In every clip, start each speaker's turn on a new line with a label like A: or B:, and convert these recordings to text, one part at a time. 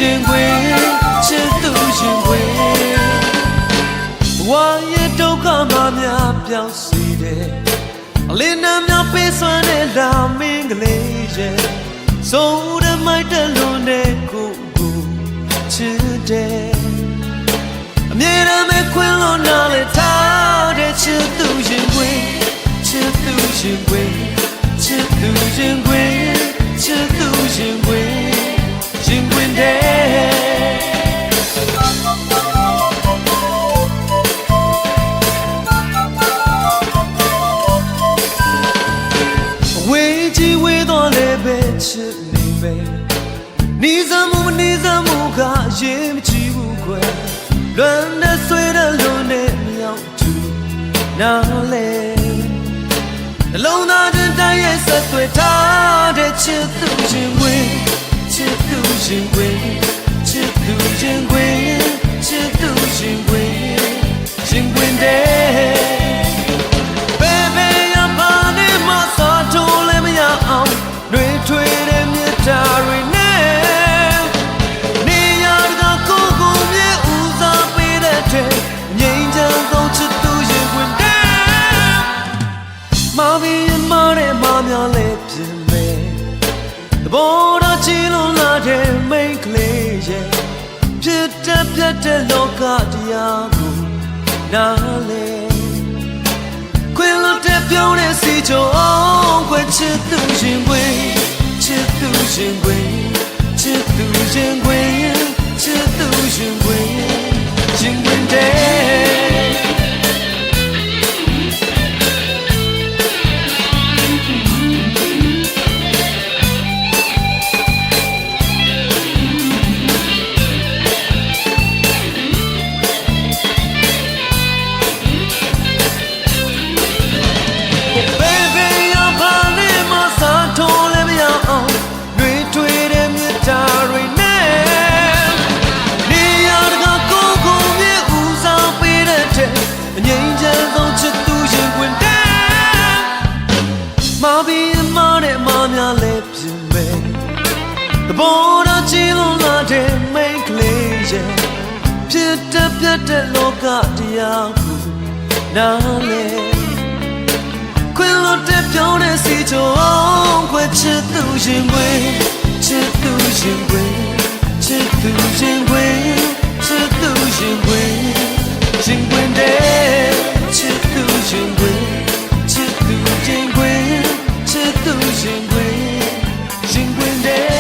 A: ရှင်ခွေချစ်သူရှင်ခွေဝါရဲ့ဒုက္ခမှများပြောင်းစေတယ်အလင်းနှများပေးစွမ်းတဲ့လာမင်းကလေးရဲ့ဆုံးရမိုက်တဲ့လုံးနဲ့ကိုချစ်တယ်အမြဲတမ်းပဲခွင်လို့နားလေထားတဲ့ချစ်သူရှင်ခွေချစ်သူရှင်ခွေချစ်သူရှင်ခွေချစ်သူရှင်ခွေရှင်ခွင်တဲ့ဝေးကြီးဝေးတော့လည်းပဲချစ်နေမယ်နေစမှုမနေစမှုကရင်မကြည့်ဘူးခွဲလွမ်းနဲ့ဆွေးတဲ့လုံးနဲ့မြောက်သူနားလေနှလုံးသားချင်းတိုင်းရဲ့ဆက်သွယ်ထားတဲ့ချစ်သူရှင်ခွေချစ်သူရှင်ခွေချစ်သူရှင်ခွေချစ်သူရှင်ခွေရှင်ခွင်တဲ့ဘေဘေရပါနေမစားထိုးလည်းမရအောင်နှွေထွေးတဲ့မြတ်တာတွေနဲ့နေရတာကိုကိုမြဲဦးစားပေးတဲ့တဲ့ငြိမ်းချမ်းသောချစ်သူရှင်ခွင်တဲ့မမီမတဲ့မများလည်းပြင်မယ်တဘောတော်ချီလုံးလာတဲ့မိန်းကလေးရဲ့ဖြစ်တဲ့ပြတ်တဲ့လောကတရားကိုနားလေခွင်လို့တဲ့ပြောင်းတဲ့စီချုံအောင်ခွဲချစ်သူရှင်ခွေချစ်သူရှင်ခွေချစ်သူရှင်ခွေချစ်သူရှင်ခွေရှင်ခွင်တဲ့ဘောတော်ချီလုံးလာတဲ့မိန်းကလေးရဲ့ဖြစ်တဲ့ပြတ်တဲ့လောကတရားကိုနားလေခွင်လို့တဲ့ပြောင်းတဲ့စီချုံအောင်ခွဲချစ်သူရှင်ခွေချစ်သူရှင်ခွေချစ်သူရှင်ခွေချစ်သူရှင်ခွေရှင်ခွင်တဲ့ချစ်သူရှင်ခွေချစ်သူရှင်ခွေချစ်သူရှင်ခွေရှင်ခွင်တဲ့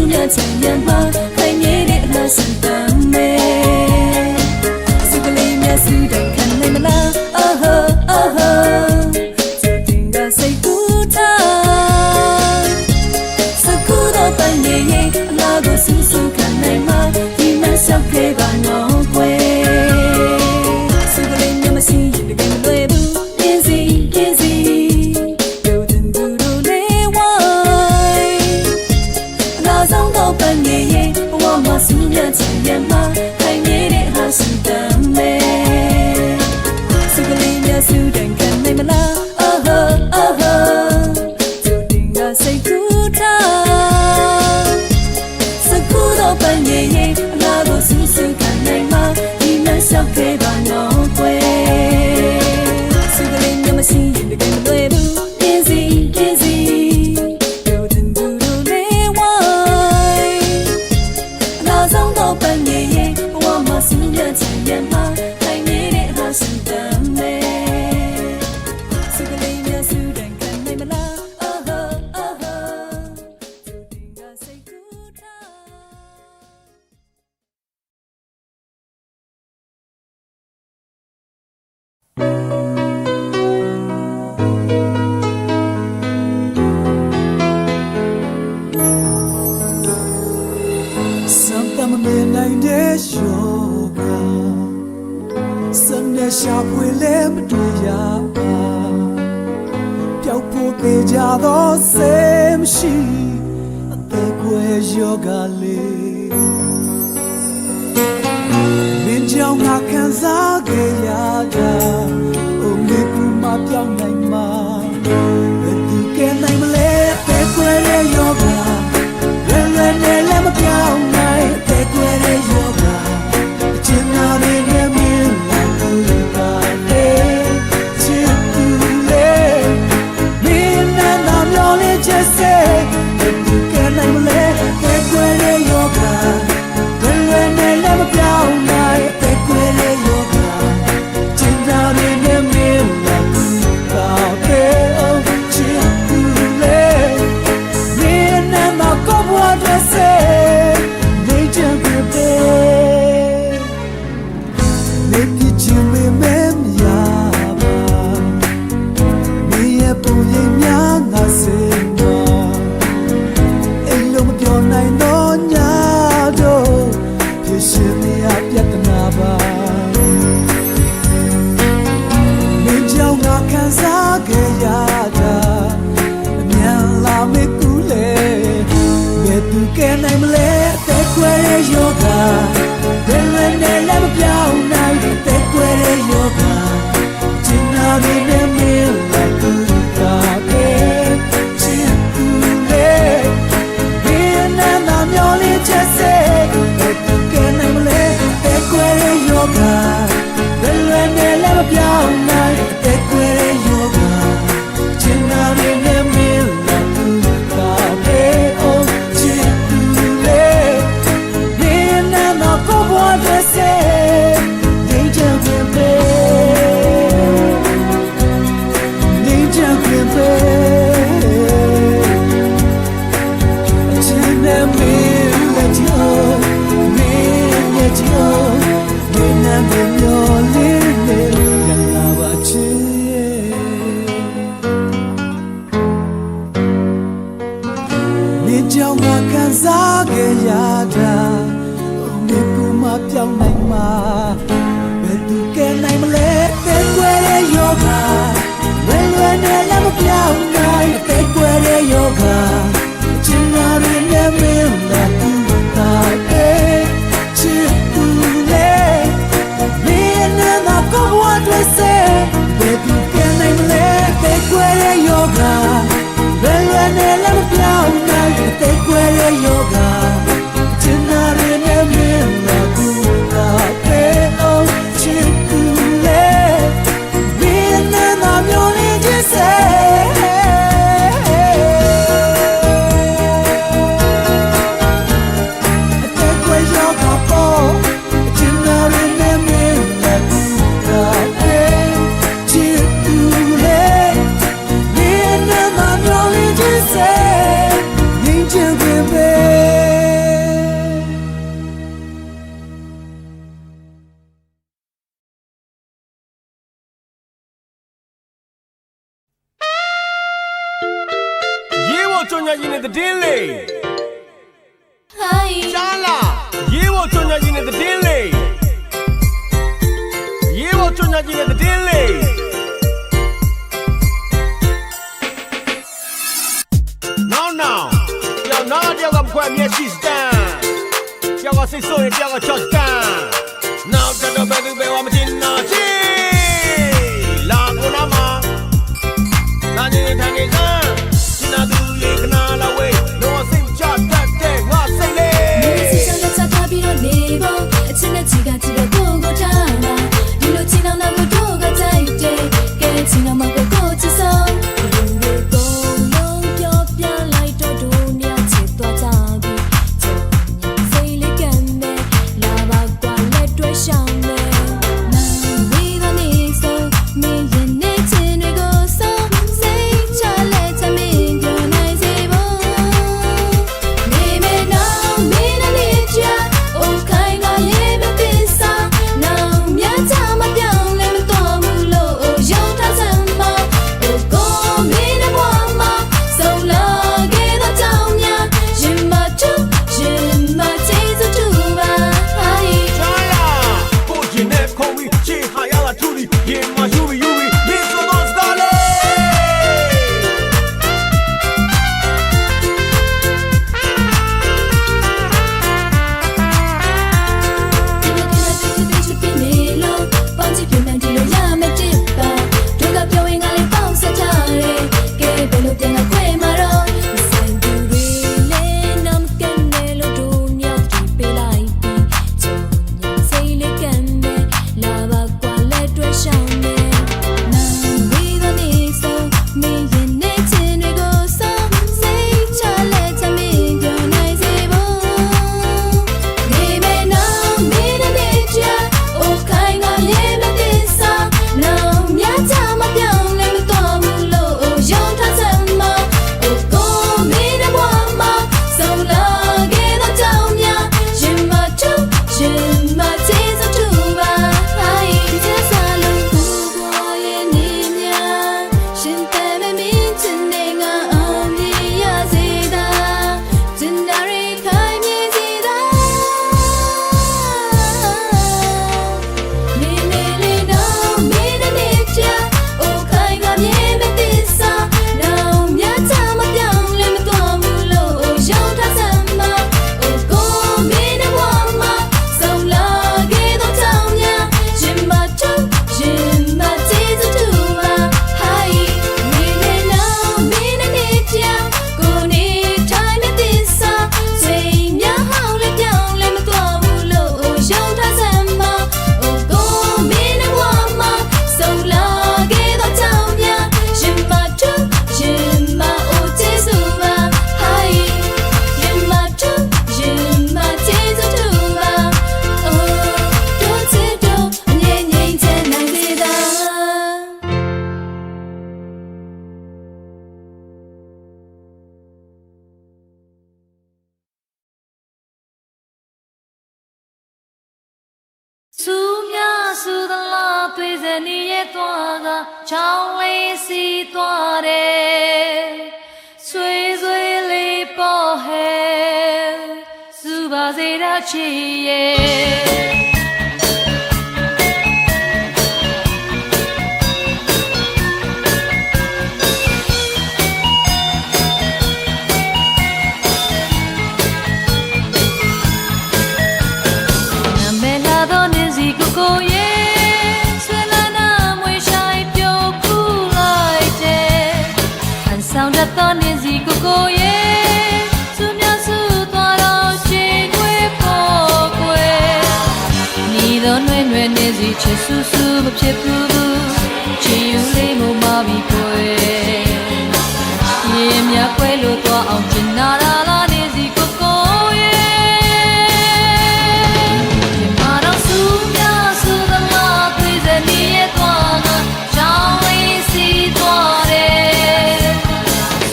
B: များချင်ရမှာခိုင်မြဲတဲ့အလားရှိတမ်းမယ်စုကလေးများစုတဲ့ခံနိုင်မလားအော်ဟိုအော်ဟိုကျူတင်ကစိတ်ကူးထားစကူတော့ပန်းနေရင်အလားကိုစူးစူးခံနိုင်မှာဒီမှာရှောက်ခဲ့ပါတော့ကွယ်စုကလေးများမရှိရင်တကယ်မလွယ်ဘူးပြင်းစီပြင်းစီပန်းနေရင်ဘဝမှာစူးမြချင်ရမှာခိုင်မြဲတဲ့အဟာရှိတမ်းမယ်စုကလေးများစုတန်ခံနိုင်မလားအော်ဟိုအော်ဟိုကျူတင်ကစိတ်ကူးထားစကူတော့ပန်းနေရင်အလားကိုစူးစူးခံနိုင်မှာဒီမှာရှောက်ခဲ့ပါတော့ကွယ်စုကလေးများမရှိရင်တကယ်မလွယ်ဘူးပြင်းစီပြင်းစီပန်းနေရင်ဘဝမှာစူးမြချင်ရမှာခိုင်နေတဲ့ဟာရှိတမ်းမယ်စုကလေးများစုတန်ခံနိုင်မလားအော်ဟိုအော်ဟိုကျူတင်ကစိတ်ကူးထားရှာဖွေလဲမတွေ့ရပါပျောက်ဖို့ပေကြတော့ဆေးမရှိအသက်ကွယ်ယောဂလေးမင်းကြောင့်ငါခံစားခဲ့ရတာအုံးလေးကူမပြောင်းနိုင်မှာဘယ်သူကနိုင်မလဲအသက်ကွယ်ရဲ့ယောဂလွယ်လွယ်နဲ့လည်းမပြောင်းနိုင်အသက်ကွယ်ရဲ့ယောဂအကျဉ်းသားတွေနဲ့မင်းJust say, you can name me. Take where you go. When they never go, take where you go. Change out in the middle, out there, oh, chile. Me and my cup, what I say, they just prepare. Make it you me, yaba. Me a boy, young, I say. Can I let take where yoga? When they never down, I take where yoga. China in the middle, like good coffee. Chile, being and I'm only just say, can I let take where yoga? When they never down, I take where yoga. China in the middle, like good coffee. What I say
C: နဲ့တင်းလေး
D: Hi
C: ရှားလာရေဘောချွန်ညာကြီးနဲ့တင်းလေးရေဘောချွန်ညာကြီးနဲ့တင်းလေး now 要哪条个快面西单叫个谁说的叫个乔丹 now 这都被都被我们听到起拉过来吗那你看你看听到都也跟那拉喂那我谁叫他的我谁嘞
D: 你是想着他比罗尼波现在几个几个多过他啦你都知道那个多个在地给知道某个过去上苏呀苏的拉对着你也多个朝里西多的，岁岁里包黑，苏巴谁的气耶。ကိုရဲ့ဆွေလာနာမွေဆိုင်ပြုတ်ဖူးလိုက်တဲ့အန်ဆောင်တဲ့တော်နေစီကိုရဲ့သူများစုသွားတော့ချေခွေပေါ်ခွေနီတော့နှွေနှွေနေစီချစ်ဆူဆူမဖြစ်ဘူးချီယူလေးမမပြီးခွေရင်မြခွဲလို့သွားအောင်ကျင်နာလာနေစီကိုရဲ့你也多个朝里西多的，岁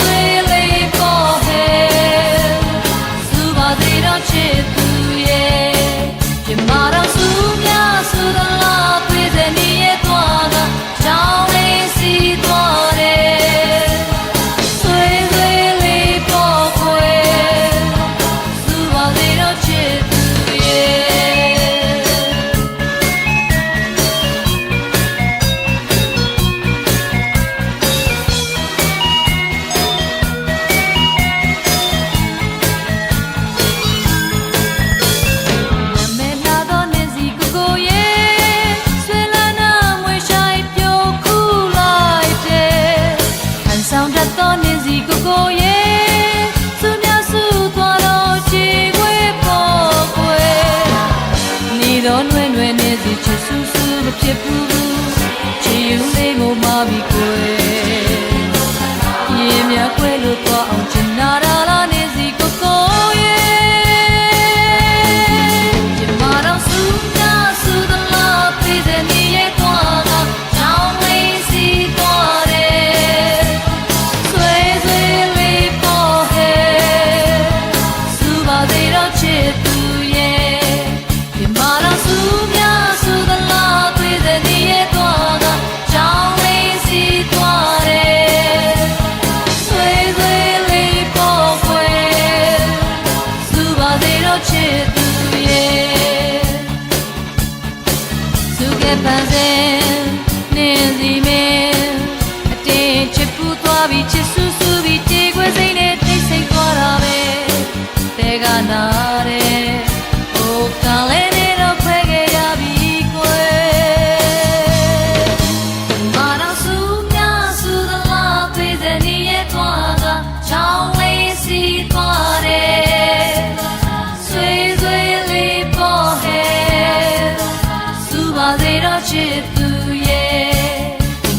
D: 岁里过黑，苏巴谁的切土耶，别马上苏呀苏的拉，对着你也多个朝里西多的，岁岁里过ဖြစ်ဘူးချီယူလေးကိုမပြီးကွယ်ရင်မြခွဲလို့သွားအောင်ချင်နာတာလားနေစီကိုကိုရဲ့ပြမတော့စူးများစူးသလားပြေးတဲ့နေရဲ့သွားကချောင်းလေးစီသွားတယ်ဆွေဆွေလေးပေါ်ဟဲစူပါသေးတော့ချစ်သူရဲ့ပြမတော့စူးများစူးသလားပြေးတဲ့နေရဲ့သွားကချောင်းလေးစီသွားတယ်ဆွေဆွေလေးပေါ်ခွဲစူပါသေးတော့ချစ်သူရဲ့စုကပန်းစင်နင်းစီမင်းအတင်းချစ်ပူသွားပြီးချစ်ဆူဆူပြီးတေခွဲစိမ့်နဲ့တိတ်ဆိတ်သွားတာပဲတဲကနာတဲ့ဟိုကလေးနဲ့တော့ခွဲခဲ့ရပြီကွယ်မာတော့စူးများစူးသလားပြေးတဲ့နေရဲ့သွားကချောင်းလေးစီသွားတယ်ဆွေဆွေလေးပေါ်ဟဲစူပါသေးတော့ချစ်သူရဲ့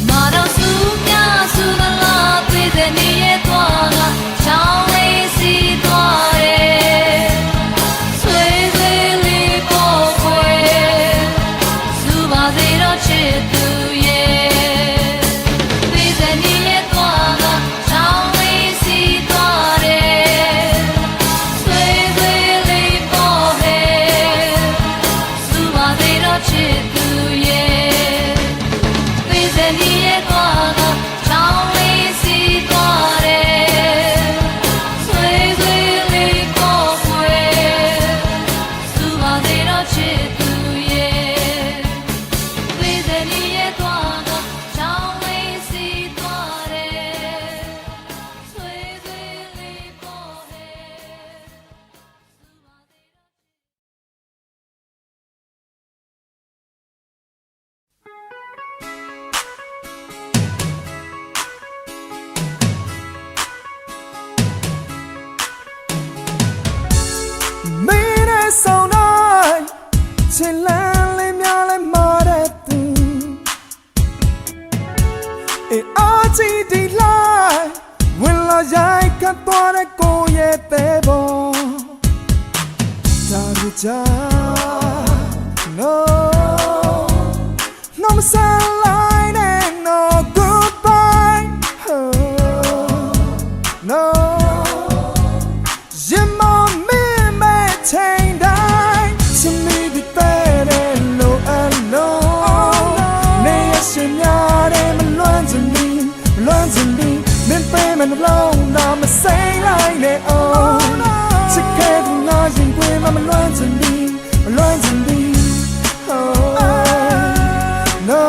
D: မာတော့စူးများစူးသလားပြေးတဲ့နေရဲ့သွားကချောင်းလေးစီသွားတယ်ဆွေဆွေလေးပေါ်ခွဲစူပါသေးတော့ချစ်သူရဲ့ပြေးတဲ့နေရဲ့သွားကချောင်းလေးစီသွားတယ်ဆွေဆွေလေးပေါ်ဟဲစူပါသေးတော့ချစ်သူရဲ့ပြေးတဲ့နေရဲ့သွားကချောင်းလေးစီသွားတယ်ဆွေဆွေလေးပေါ်ခွဲစူပါသေးတော့ချစ်သူရဲ့ပြေးတဲ့နေရဲ့သွားကချောင်းလေးစီသွားတယ်ဆွေဆွေလေးပေါ်ဟဲ
B: မင်းနဲ့ဆောင်တိုင်းချစ်လန်းလေးများလဲမာတဲ့သူအေးအားကြီးဒီလိုက်ဝင်လာရိုက်ကပ်သွားတဲ့ကိုရဲ့တဲ့ပေါ်ဒါရကြ no no more sunlight and no goodbye no you more me chain die to me be better low alone nay shin ya de me luan to me men pay men alone now me say like they oh chick head na yin kwe ma me luan to me oh no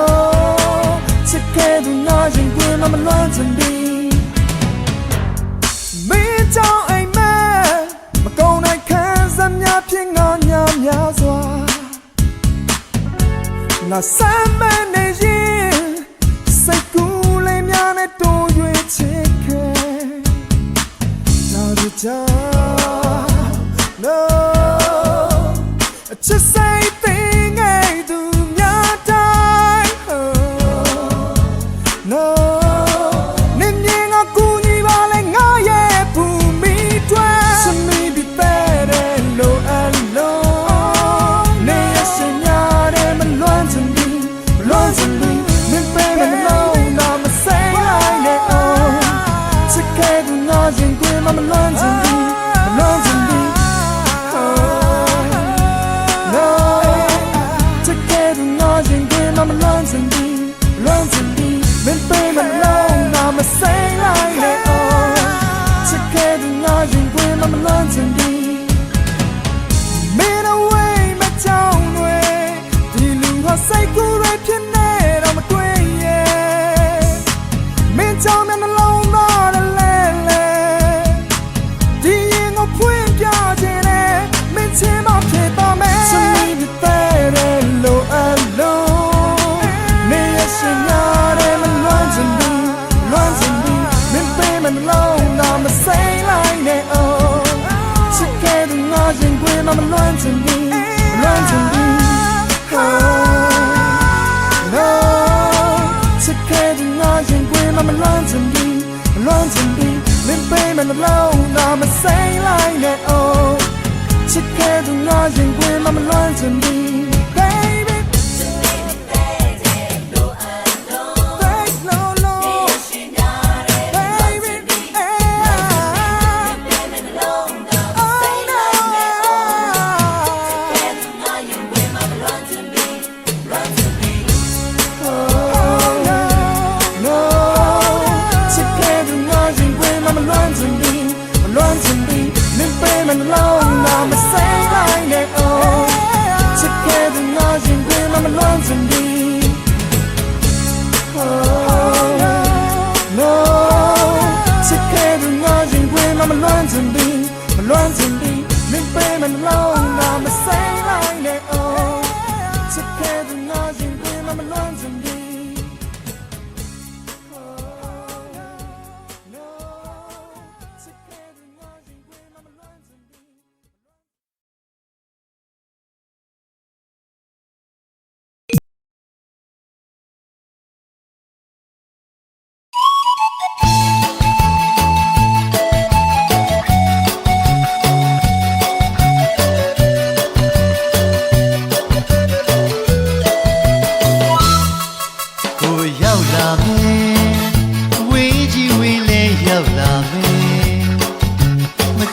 B: chick head na yin kwe ma me luan to me me chao ai me မကုန်းနိုင်ခံစားများဖြစ်ငါညာများစွာငါစမ်းမနေရင်စိတ်ကူးလေးများနဲ့တိုး၍ချစ်ခဲ့ဒါရကြ no အချစ်စိတ်သိငယ်သူများတိုင်း no နင်းမြင်ငါကူညီပါလေငါရဲ့ဘူမိတွေ be better low alone nay shin ya de me luan to me men pay me alone now me say like they oh chick head na yin kwe ma me luan to me oh no chick head na yin kwe ma me luan to me men pay me alone now me say like they oh chick head na yin kwe ma me luan to me made away မကြောင်တွေဒီလူဟာစိတ်ကူးရဖြစ်နေတော့မတွေ့ရဲ့မင်းကြောင့်မျက်နှလုံးသားလဲလဲဒီရင်ကိုဖွင့်ပြခြင်းနဲ့မင်းချင်းမဖြစ်ပါမယ် So me better low alone နေရရှင်ရတယ်မလွန်ချင်ဘူးမင်းပေးမနှလုံးသားမစိမ့်လိုက်နဲ့ oh chick head na yin kwe ma me luan to me oh มันเล่าน้ามาใส่ลายแน่โอ้ฉันแค่ต้องงอยังเว้นมันล้วนจนดี babyมันเล่าน้ามาใส่ลายแน่โอ้ฉันแค่ต้องงอยังเว้นมันล้วนจนดี no ฉันแค่ต้องงอยังเว้นมันล้วนจนดีมันล้วนจนดีไม่เป็นมันเล่าน้ามาใส่ลายแน่โอ้ฉันแค่ต้องงอยังเว้นมันล้วนจนดี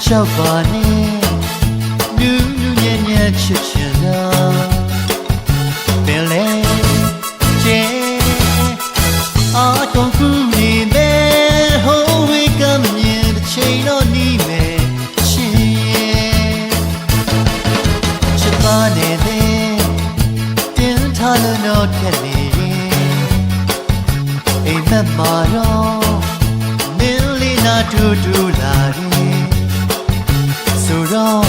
A: ကြောက်ပါနဲ့နူးနူးညံ့ညံ့ချစ်ချင်လားပင်လေကျဲအားကုန်ကူနေမယ်ဟိုးဝေးကမမြင်တဲ့ချိန်တော့နီးမယ်ရှင်ချစ်ပါနဲ့တင်းထားလို့တော့ခက်နေအိမ်မက်မှာတော့မင်းလေးနာတူတူလာတယ်ဆိုတော့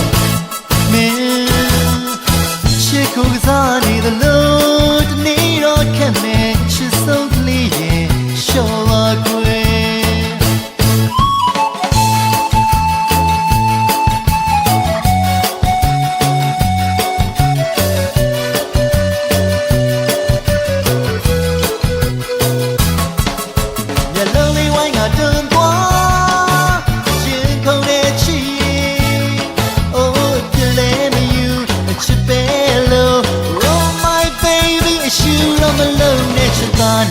A: မင်းချစ်ကိုကစားနေသလိုတနေ့တော့ခက်မယ်ချစ်ဆုံးကလေးရဲ့ရှော့ပါကွယ်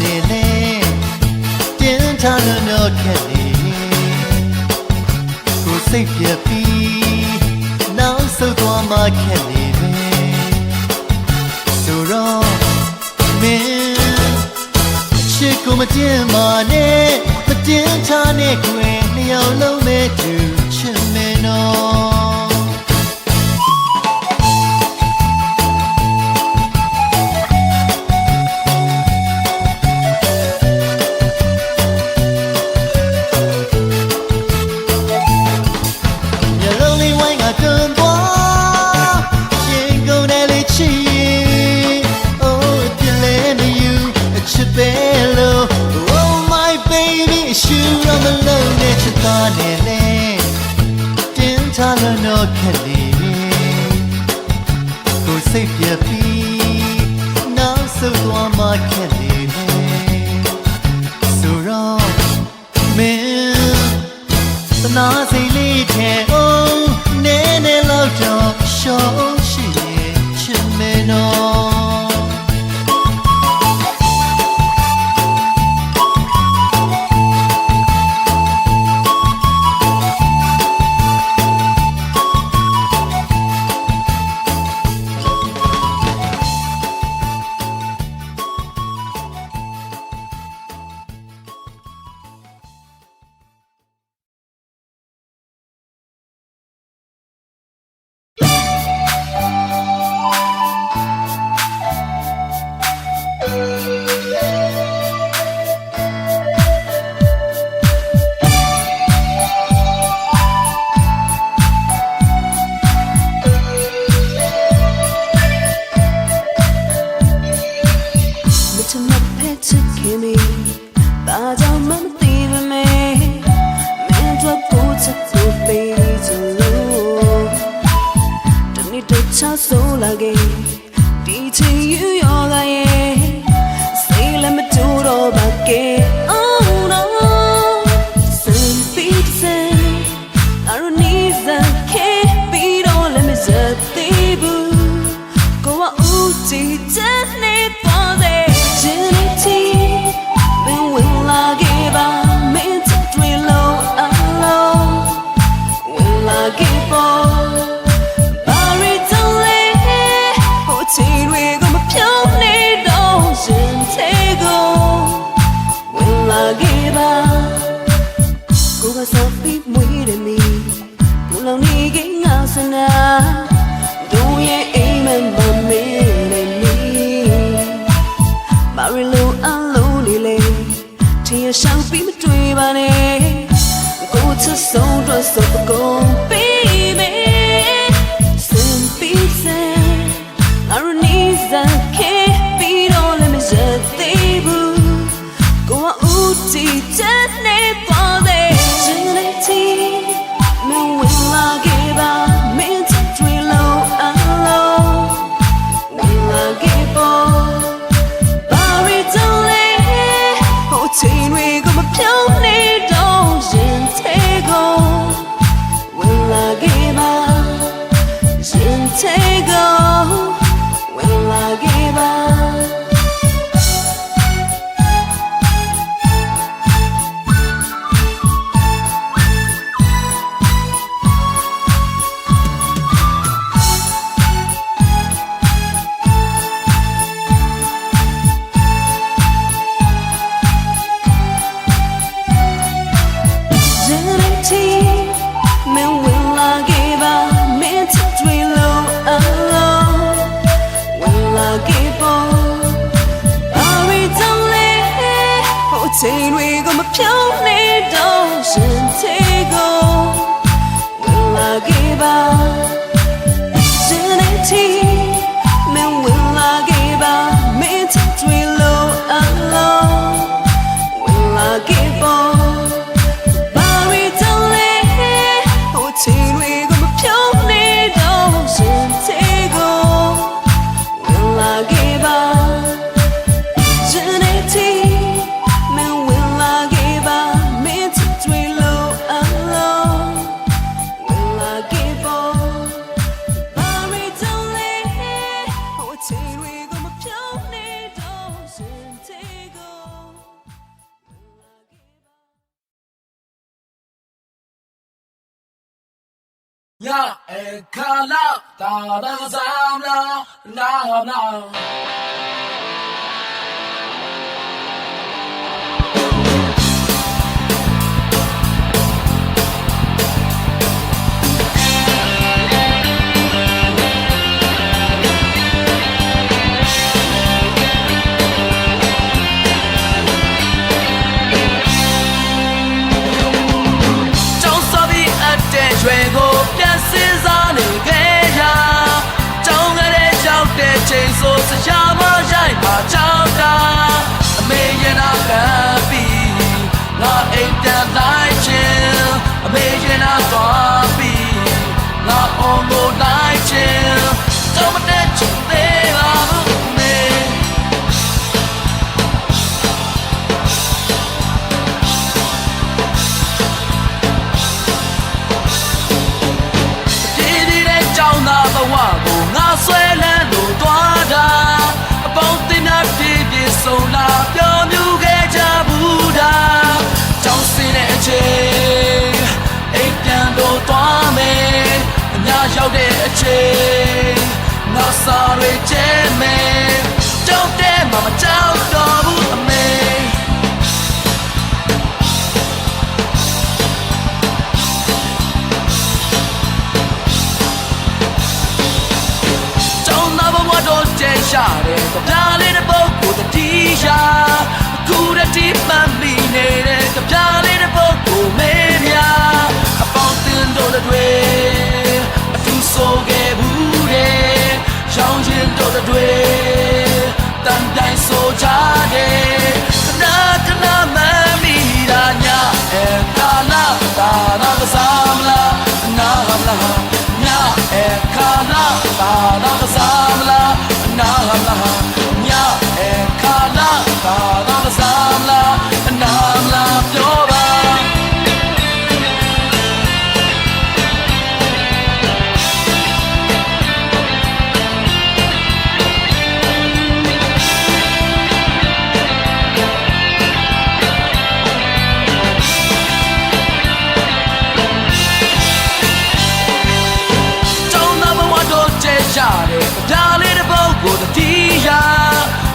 A: နေလေတင်းထားလို့တော့ခက်နေကိုစိတ်ပြပြီးနောက်ဆုတ်သွားမှခက်နေပဲဆိုတော့မင်းချစ်ကိုမတင်းပါနဲ့မတင်းထားနဲ့ခွေနှစ်ယောက်လုံးမဲ့သူချစ်မယ်နော်နေလေတင်းထားလို့တော့ခက်နေကိုစိတ်ပြပြီးနောက်ဆုတ်သွားမှခက်နေဆိုတော့မင်းသနာစိတ်လေးထဲအောင်နည်းနည်းလောက်တော့ရှော့ရှိရင်ချစ်မယ်နော်so lagi di you yoga ye say let me do it all back oh no simply say
B: ရှင်တေကိုဝင်လာခဲ့ပါချိန်တွေကမဖြောင်းနေတော့ရှင်တေကိုဝင်လာခဲ့ပါရှင်နဲ့တီမင်းဝင်လာခဲ့ပါမင်းချစ်တွေလို့အလုံးဝင်လာခဲ့ပါဘာရီတောင်းလဲဟိုချိန်တွေကမဖြောင်းနေတော့ရှင်တေကိုဝင်လာခဲ့ပါရှင်နဲ့တီ
E: 呀，卡拉达达萨姆拉那那。ရွှေကိုပြန်စင်းစားနေခဲ့ရာကြောင်းကလေးရောက်တဲ့ချိန်ဆိုစရာမရိုက်ပါကြောက်တာအမေရင်နာခံပြီးငါအိမ်ပြန်လိုက်ခြင်းအမေရင်နာသွားပြီးငါအောင်ကိုလိုက်ခြင်းကြောင်းမတဲ့ချင်သေးပါဘူးမေဘဝကိုငါဆွဲလန်းလို့သွားတာအပေါင်းတင်တာပြည့်ပြည့်စုံလာပြောမြူခဲ့ကြဘူးတာကြောင်းစင်းတဲ့အချိန်အိမ်ပြန်တော့သွားမယ်အများရောက်တဲ့အချိန်ငါစာတွေကျဲမယ်ကြောက်တဲ့မှာမကြောက်တော့ဘူးအမေရှာတဲ့ကပြားလေးတစ်ပုဒ်ကိုတတိယာအခုတတိမှန်ပြီးနေတဲ့ကပြားလေးတစ်ပုဒ်ကိုမေးမြအပေါင်းတင်တို့တွေအတူဆိုခဲ့ဘူးတဲ့ရောင်ရင်တို့တွေတန်တိုင်းဆိုကြတဲ့ခဏခဏမှန်ပြီးတာညာကာလာတာနာကစားမလားနာမလားညာကာလာတာနာကစားမလားနာမလားညာခါလာတာနာမစားမလားနာမလားပြောပါကျောင်းသားဘဝတို့ကျဲကြတယ်ဒါလေးတစ်ပုဒ်ကိုတတိယ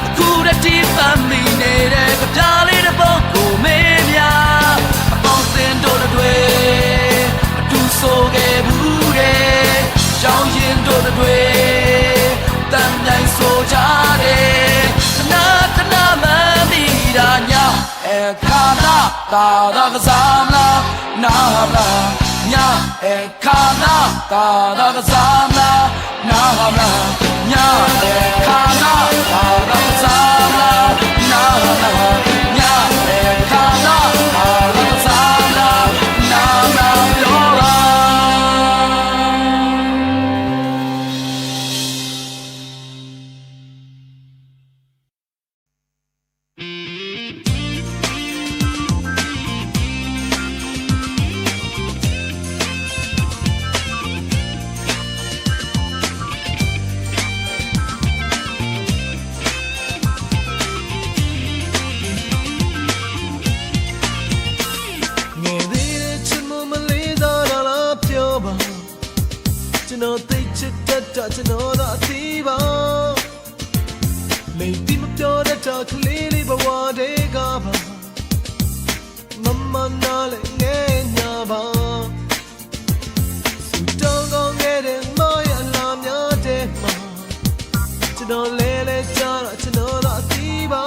E: အခုတတိပန်းမီနေတဲ့ကပြားလေးတစ်ပုဒ်ကိုမေးမြအပေါင်းစင်တို့တွေအတူဆိုခဲ့ဘူးတဲ့ရောင်ရင်တို့တွေတန်တိုင်းဆိုကြတယ်ခဏခဏမှန်ပြီးတာညာခါလာတာနာကစားမလားနာမလားညာခါလာတာနာကစားမလားနာမလားညာခါလာတာနာကစားမလားနာမလားညာခါလာတာနာကစားမလားနာမလားပြောပါ
B: မ
A: ကျွန်တော်သိချစ်တတ်တာကျွန်တော်သာသိပါလိမ့်ပြီးမပြောတတ်တာကလေးလေးဘဝတည်းကပါမမနာလေငယ်ညာပါစူတောင်းကောင်းခဲ့တဲ့မရလာများတဲ့မှာကျွန်တော်လဲလဲကြတော့ကျွန်တော်သာသိပါ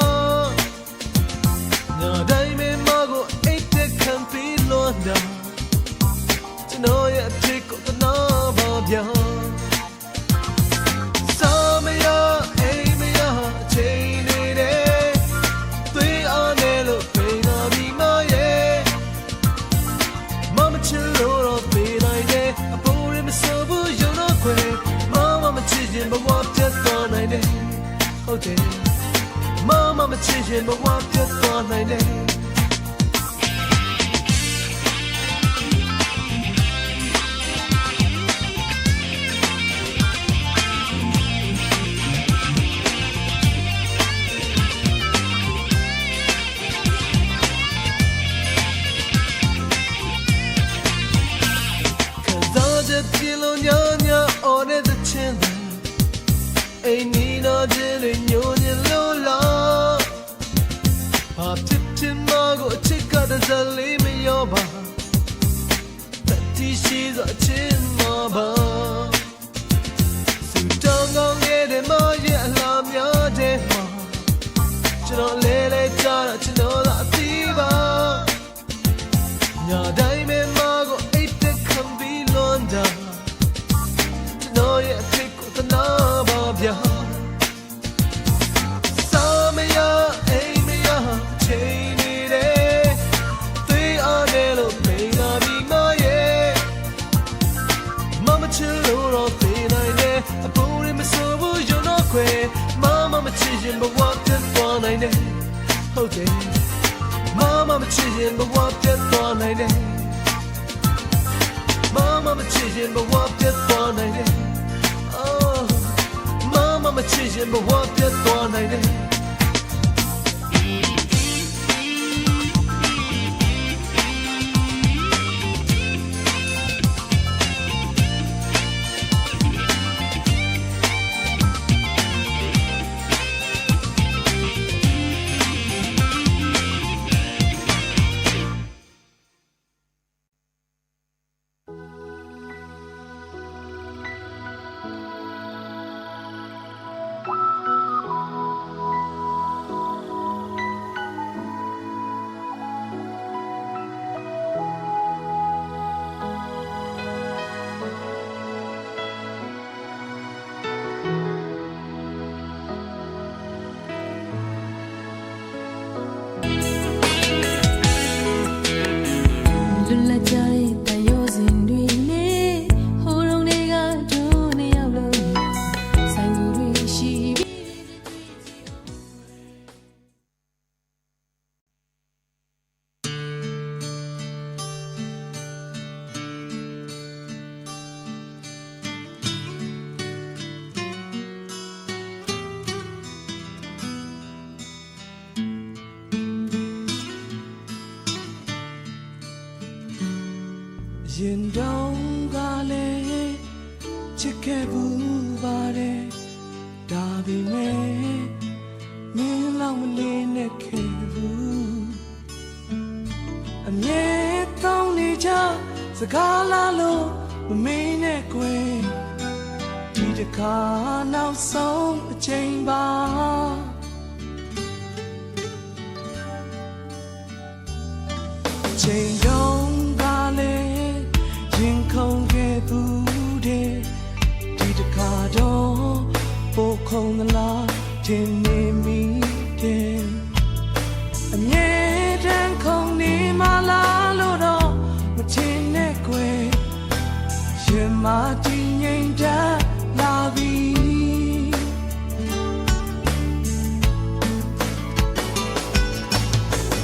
A: ညာတိုင်းမမကိုအိတ်တဲ့ခံပြီးလွန်တာကျွန်တော်ရဲ့အဖြစ်ကိုတနာပါဗျာစာမရအိမ်မရအချိန်နေတယ်သွေးအားနဲ့လို့ပြေးလာပြီးမရဲ့မမချစ်လို့တော့ပြေးလိုက်တယ်အပေါ်ရမဆိုဘူးရုံတော့ခွေမမချစ်ရင်ဘဝပြတ်သွားနိုင်တယ်ဟုတ်တယ်မမချစ်ရင်ဘဝပြတ်သွားနိုင်တယ်ပြေလို့ညညအော်တဲ့ချင်းအိမ်နီးတော့ချင်းတွေညိုညလို့လားဘာဖြစ်ဖြစ်မကိုအချစ်ကတစလေးမရောပါတတိရှိသောအချင်းမပါစူတောင်းကောင်းခဲ့တဲ့မရဲ့အလားများတဲ့မှာကျွန်တော်လဲလဲကြတော့ကျွန်တော်သာအသိပါညာတိုင်းမဲ့မကိုအိတ်တဲ့ခံပြီးလွန်တာနော်ရဲ့အဖြစ်ကိုတနာပါဗျာစာမရအိမ်မရချိန်နေတယ်သွေးအားနဲ့လို့မိန်လာပြီးမရဲ့မမချစ်လို့တော့ပြေးနိုင်တယ်အပေါ်ရမဆိုဘူးရုံတော့ခွေမမချစ်ရင်ဘဝပြတ်သွားနိုင်တယ်ဟုတ်တယ်မမချစ်ရင်ဘဝပြတ်သွားနိုင်တယ်မမချစ်ရင်ဘဝပြတ်သွားနိုင်တယ်မချစ်ရင်ဘဝပြတ်သွားနိုင်တယ်ရင်တောင်းကလည်းချစ်ခဲ့ဘူးပါတယ်ဒါပေမဲ့မင်းလောက်မလေးနဲ့ခဲ့ဘူးအမြဲတောင်းနေကြစကားလာလို့မမင်းနဲ့ကွယ်ဒီတစ်ခါနောက်ဆုံးအချိန်ပါချိန်တောင်းကလည်းရင်ခုန်ခဲ့ဘူးတဲ့ဒီတစ်ခါတော့ပိုခုန်လားထင်နေမိတယ်အမြဲတမ်းခုန်နေမှလားလို့တော့မထင်နဲ့ကွယ်ရင်မတည်ငြိမ်တတ်လာပြီ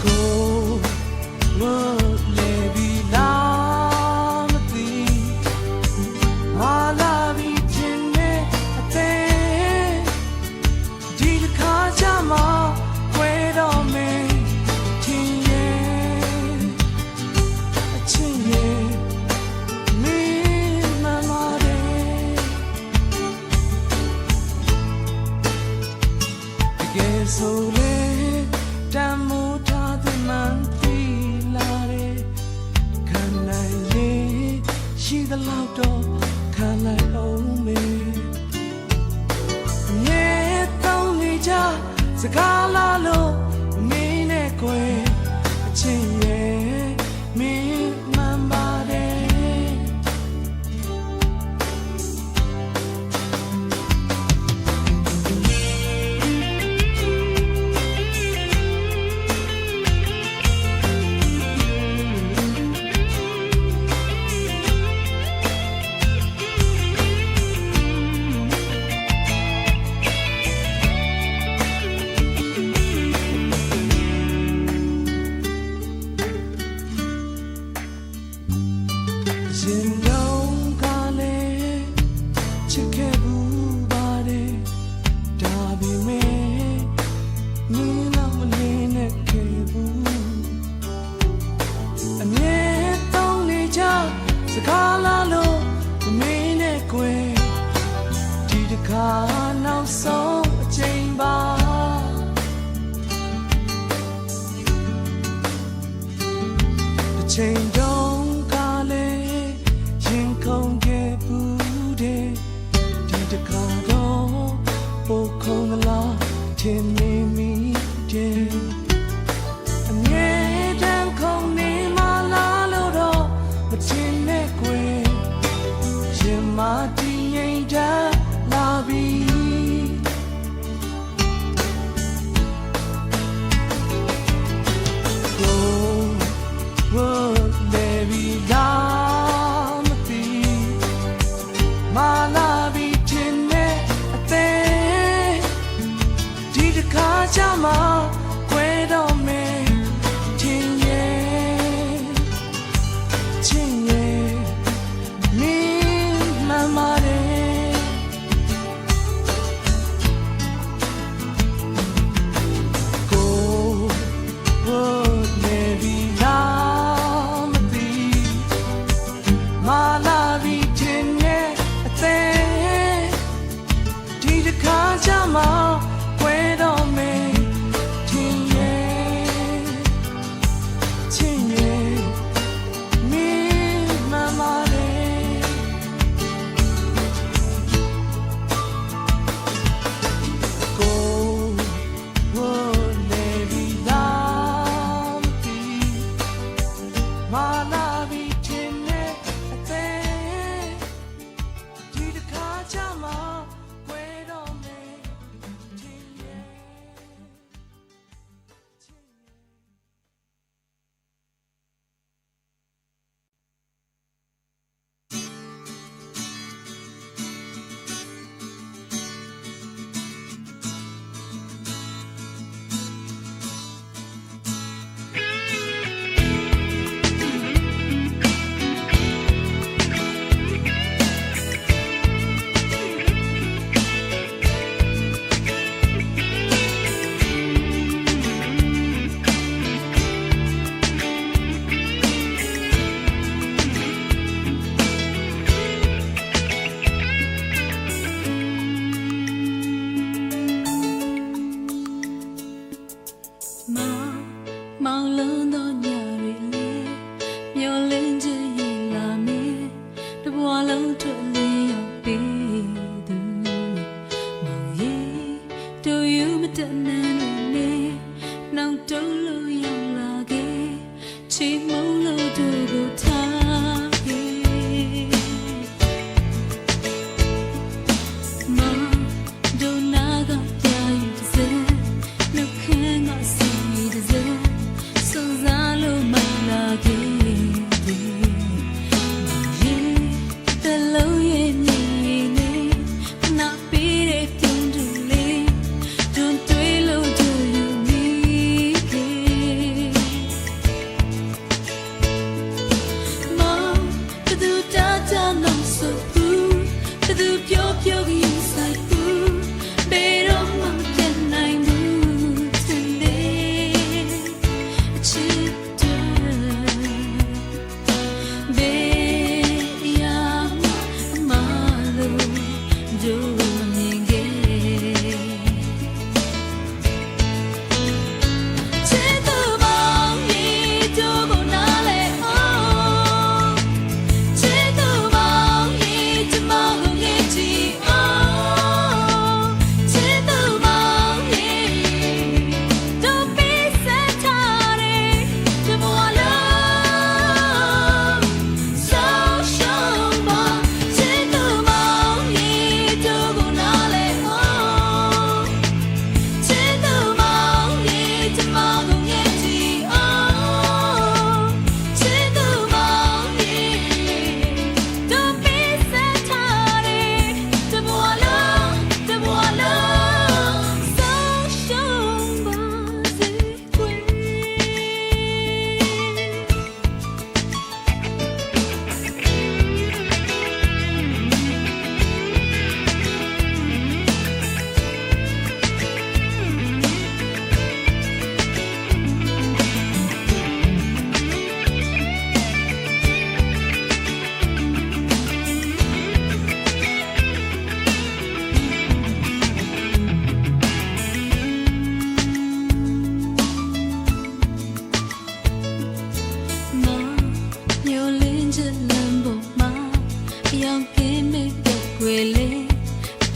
A: ကိုဝတ်လေ
B: ဆိုလေတမ်းမိုးထားသည်မှန်ပြီလာတယ်ခံနိုင်လေရှိသလောက်တော့ခံလိုက်အောင်မေမြေတောင်းနေကြစကားလာလို့မင်းနဲ့ကိုယ်အချင်းရဲ့မင်းမှန်ပါတယ်ရင်လုံးကလည်းချစ်ခဲ့ဘူးပါတယ်ဒါပေမဲ့မင်းတော့မနေနဲ့ခဲ့ဘူးအမြဲတောင်းနေကြစကားလာလို့မင်းနဲ့ကိုယ်ဒီတစ်ခါနောက်ဆုံးအချိန်ပါအချိန်တော့空给不得，你的卡多不空的啦，甜蜜蜜的。你当空你马拉路多，我听那鬼，是马蹄印的拉比。Oh, baby, down. မာလာပြီးတင်နေအသေးဒီတစ်ခါကြမှာခွဲတော့မယ်ချင်းရဲ့ချင်းရဲ့မင်းမှန်ပါတယ်ကိုဘိုးနေပြီလားမသိမာလာပြီးတင်နေဒီတစ်ခါကြမှာခွဲတော့မယ်ထင်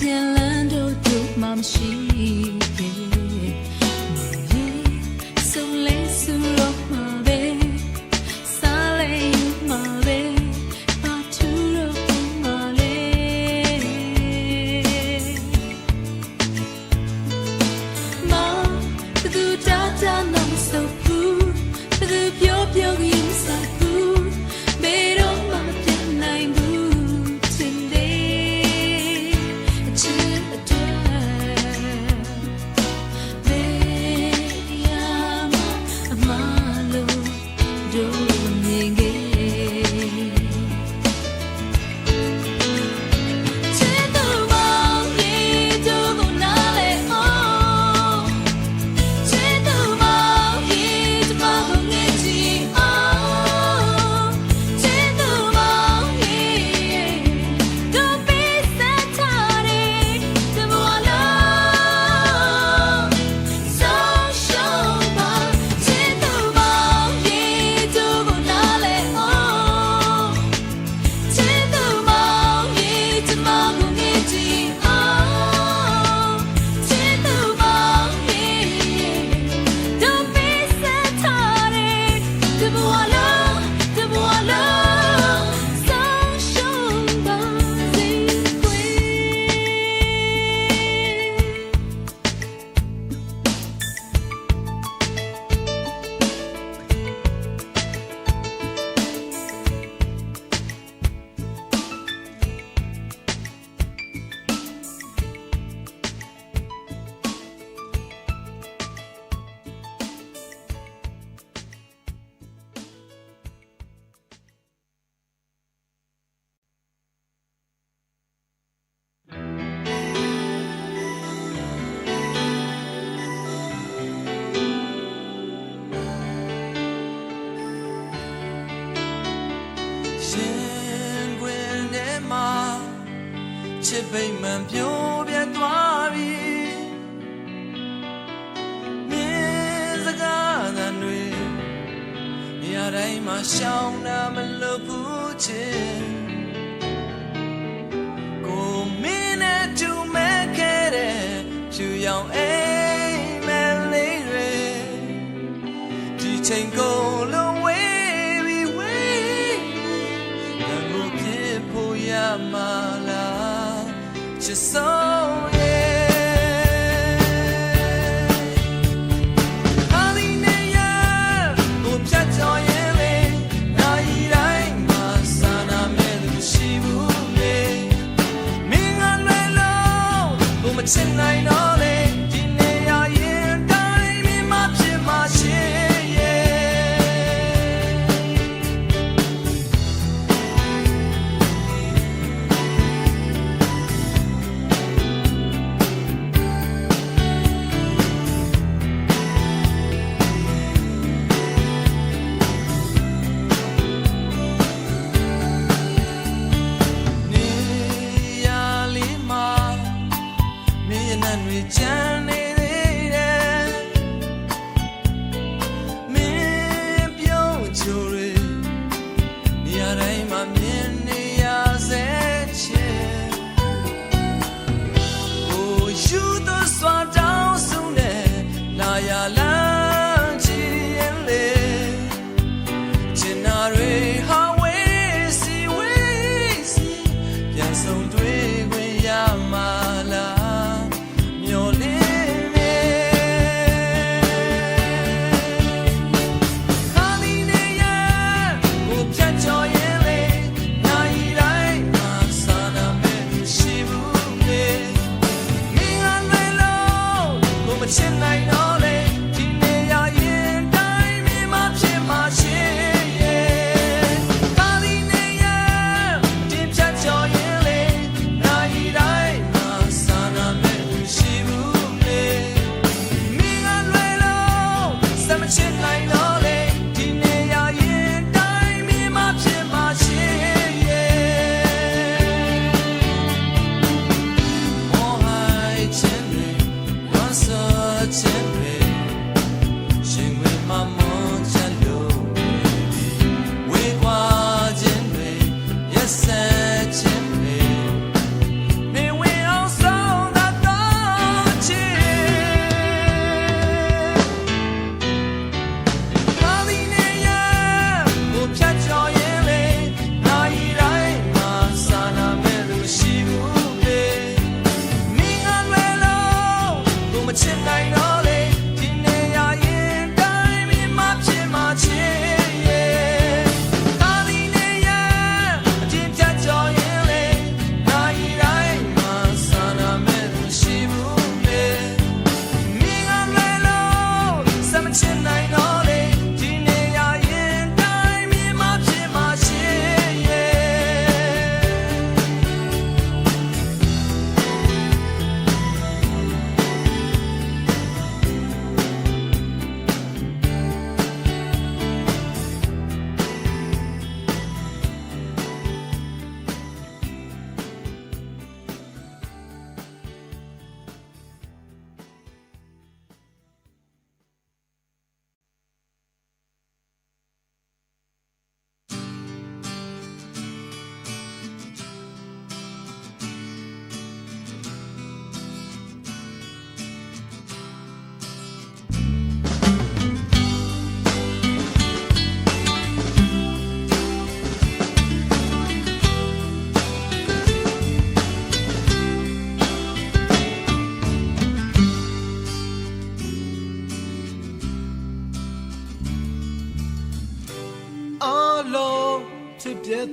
D: ပြန်လန်းတို့တို့မှမရှိခဲ့ဆိုလဲဆိုတော့မှာပဲစားလဲမှာပဲဘာသူတို့မှာလဲမဘသူတာတာမဆိုဘူးဘသူပြောပြောရင်စားဘူးဘယ်တော့မှမပြန်နိုင်ဘူးတင်တယ်အချစ်အတွက်ဘယ်ရမအမလို့တို့မြင်ခဲ့ချစ်သူမောင်ကြီးတို့ကိုနားလဲအောင်ချစ်သူမောင်ကြီးတမကိုငဲ့ကြည့်အောင်ချစ်သူမောင်ကြီးတို့ပေးဆက်ထားတဲ့တဘဝလုံးဆုံးရှုံးပါချစ်သူမောင်ကြီးတို့ကိုနားလဲအောင်ချစ်သူမောင်ကြီးတမကိုငဲ့ကြည့်အောင်ချစ်သူမောင်ကြီးတို့ပေးဆက်ထားတဲ့တဘဝလုံးဆုံးရှုံးပါစေခွေ
B: ရှင်ခွင်ထဲမှာချစ်ပိတ်မှန်ပြိုပြတ်သွားပြီမြင်စကားသံတွေနေရာတိုင်းမှာရှောင်တာမလုပ်ဘူးချစ်ကိုမင်းနဲ့တူမဲ့ခဲ့တဲ့ဖြူရောင်အိမ်မက်လေးတွေဒီချိန်ကုန်လုံးဝေးပြီဝေးငါကိုဖြစ်ဖို့ရမှာလားချစ်ဆုံးရဲ့ဟာလီနေရကိုဖြတ်ကျော်ရင်လေနိုင်တိုင်းမှာစာနာမဲ့သူရှိဘူးလေမင်းကလွယ်လို့ကိုမချစ်နိုင်တော့လေဒီနေရာရင်တိုင်းမင်းမဖြစ်မှရှိရဲ့ နေရာလေးမှာမြေနံတွေချမ်းနေသေးတယ်မင်းပြုံးချိုတွေနေရာတိုင်းမှာမြင်နေရစေချင်ကိုယူသောစွာတောင်းဆုံနဲ့လာရလမ်းချီရင်လေချင်နာတွေဟာဝေးစီဝေးစီပြန်ဆုံးတွေ့ခွင့်ရမှာလားမျော်လင့်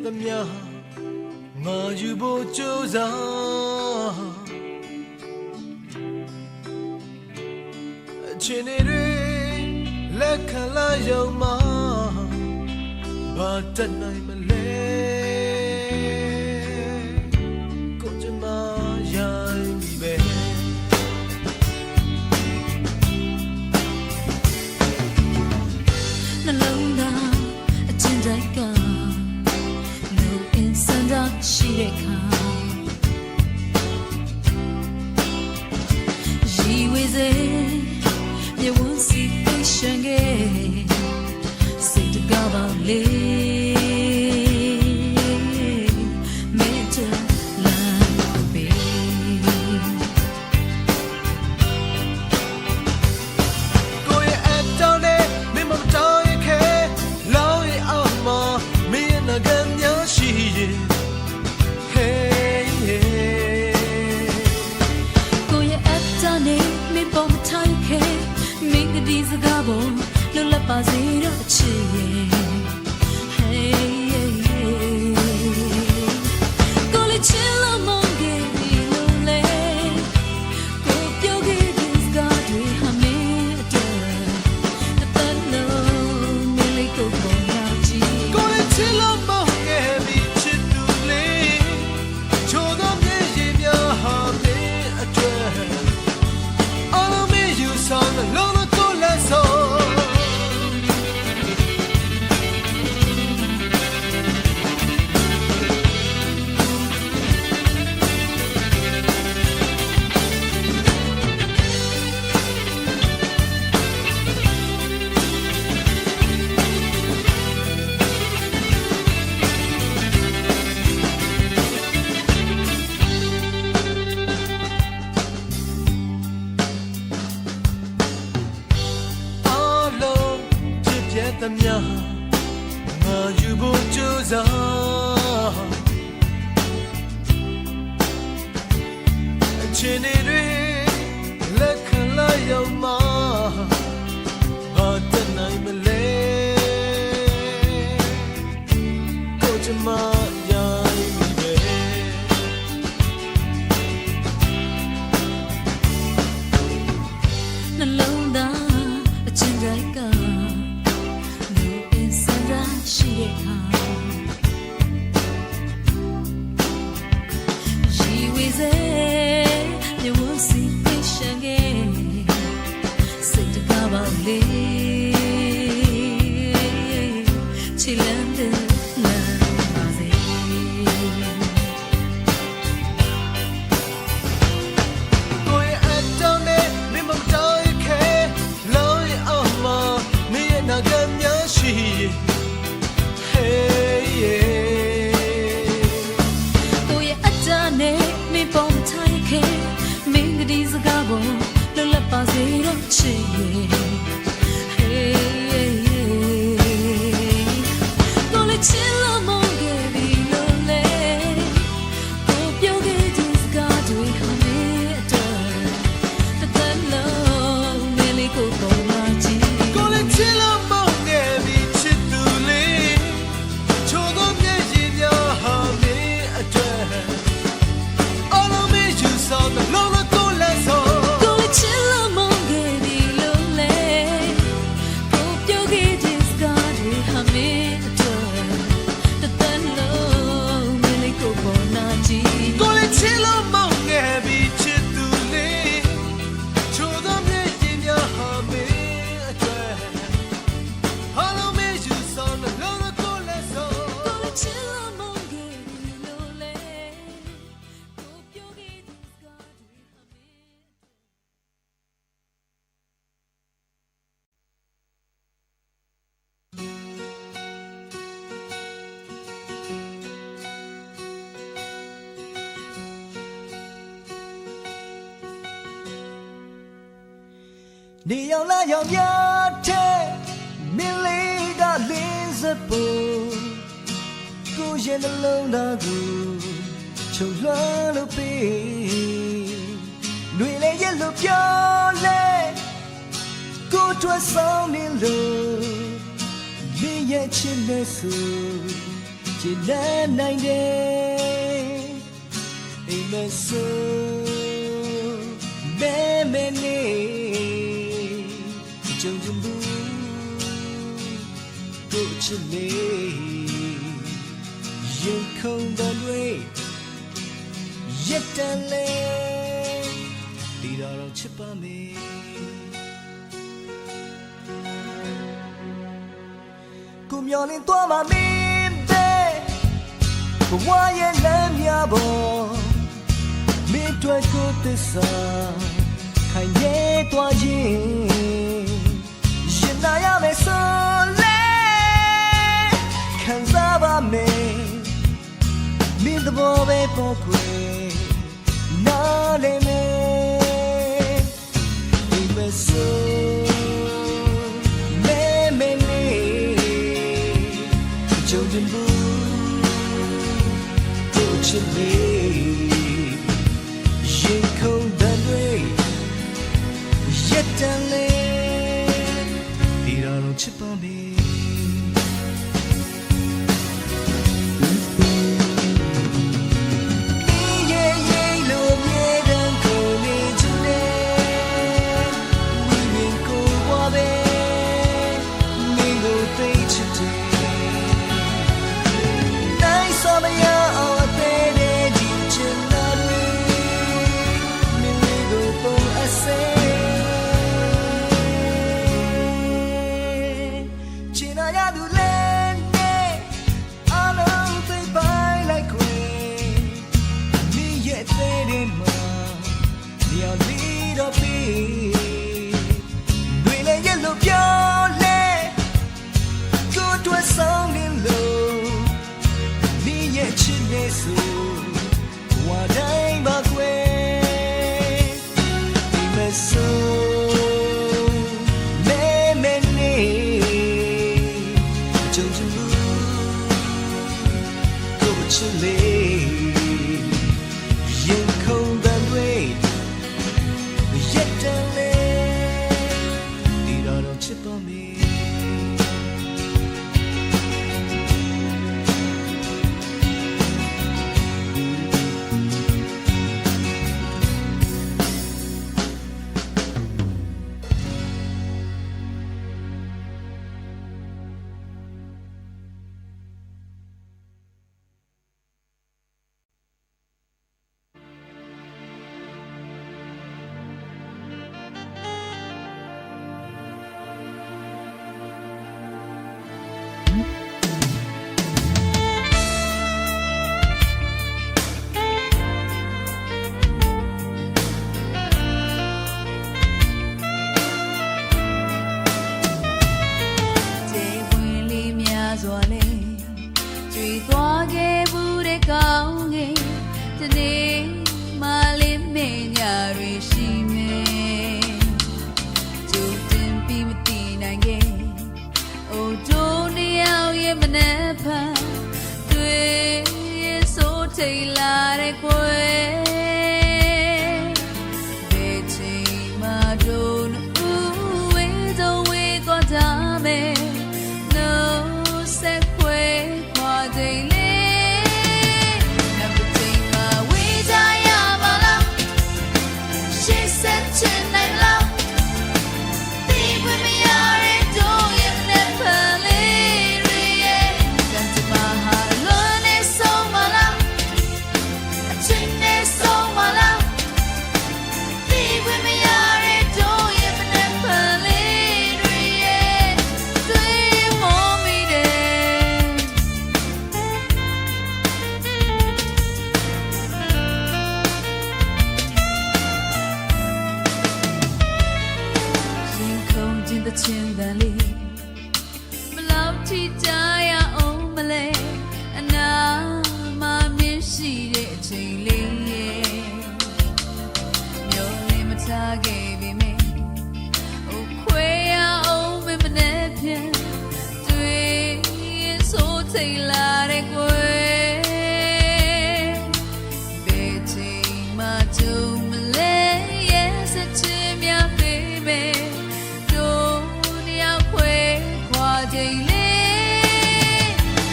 A: သမျှငါယူဖို့ကြိုးစားအချင်းတွေလက်ခံလာရောက်မှာဘာတတ်နိုင်မလဲကိုချင်မရိုင်းပြီပဲ
D: နှလုံးသားအချင်းတိုက်ကလူအင်းစန္ဒရှိတဲ့ခါရီဝေစေမြေဝန်းစီသိရှန်ခဲ့စိတ်တကားပါလေမေတ္တာလာပေ
A: ကိုရဲ့အတောင်းနဲ့မင်းမတောင်းရခဲလောင်းရအောင်မမင်းနာကများရှိရင် Hey hey
D: ကိုရဲ့အတားနဲ့မင်းပေါ်မထိုင်ခဲမင်းကဒီစကားပေါ်လွတ်လပ်ပါစေတော့ချစ်ရဲ့ Heyကိုလေးချစ်လို့မုန်းခဲ့ပြီလို့လေကိုပြောခဲ့တဲ့စကားတွေဟာမင်းအတွက်တစ်သက်လုံးမင်းလေးကိုပေါ်လာကြည့်
A: ကိုယ်ချစ်လို့မဟုတ်ခဲ့ပြီချစ်သူလေးချိုးတော့မြေရင်များဟာမင်းအတွက်အားလုံးမင်းယူဆောင်တဲ့လုံးလုံးကိုလက်ဆုံးသမျှငါယူဖို့ကြိုးစားအချင်းတွေလက်ခံလာရောက်မှာဘာတတ်နိုင်မလဲကိုချင်မရိုင်းပြီပဲ
D: နှလုံးသားအချင်းတိုက်ကရှိတဲ့ခါရီဝေစေမြေဝန်းစီသိရှန်ခဲ့စိတ်တကားပါလေချီလန်းတဲ့လမ်းပါစေ
A: ကိုရဲ့အတောင်းနဲ့မင်းမတောင်းရခဲလောင်းရအောင်မမင်းရဲ့နာကများရှိရင်
D: ကိုရဲ့အတားနဲ့မင်းပေါ်မထိုင်ခဲ့မင်းကဒီစကားပေါ်လွတ်လပ်ပါစေတော့ချစ်ရဲ့ကိုလေးချစ်လို့မုန်းခဲ့ပြီလို့လေကိုပြောခဲ့တဲ့စကားတွေဟာမင်းအတွက်တစ်သက်လုံးမင်းလေးကိုပေါ်လာကြည့်
A: ကိုလေးချစ်လို့မုန်းခဲ့ပြီချစ်သူလေးချိုးတော့မြေရင်များဟာမင်းအတွက်အားလုံးမင်းယူဆောင်တဲ့လုံးလုံးကိုလက်ဆုံး
D: ကိုလေးချစ်လို့မုန်းခဲ့ပြီလို့လေကိုပြောခဲ့တဲ့စကားတွေဟာမင်းအတွက်တစ်သက်လုံးမင်းလေးကိုပေါ်လာကြည့်
A: ကိုလေးချစ်လို့မုန်းခဲ့ပြီချစ်သူလေးချိုးတော့မြေရင်များဟာမင်းအတွက်အားလုံးမင်းယူဆောင်တဲ့လုံးလုံးကိုလက်ဆုံး
D: ကိုလေးချစ်လို့မုန်းခဲ့ပြီလို့လေကိုပြောခဲ့တဲ့စကားတွေဟာမင်း
B: နေရောက်လာရောက်များတဲ့မင်းလေးကလင်းစပေါ်ကိုရဲ့နှလုံးသားကိုချုပ်လွှမ်းလို့ပေးနှွေလေးရဲ့လို့ပြောလဲကိုထွက်ဆောင်နေလို့မင်းရဲ့ချစ်နဲ့ဆို chỉ đến nay đây em mới sâu bé bên đi trong dung bu cô chỉ lệ nhưng không đón đuôi yết tan lên đi đâu đâu chấp ba mình cùng nhau lên toa mà mìm tê cùng hoa yên lên nhà bò mìm tuổi cô tê sa khai nhé toa yên yên na ya mê sơ lê khăn ra ba mê mìm tê bò bê bò quê na lê mê mìm mê sơ trong đêm bu cô chân lê nhưng không đàn đuôi yết tan lên đi đâu đâu chấp ba mình yeah yeah luôn yeah đang cô đi chân đêm vui miền cô qua bên mình ngồi tay chân đêm Sông đến lâu, đi nhẹ trên nhẹ dù, qua đây mà quên, đi mà sâu, mê mê nề, trong chân bu, cô chân lê, nhưng không đàn đuôi, yết tan lên, đi đâu đâu chấp ba mình.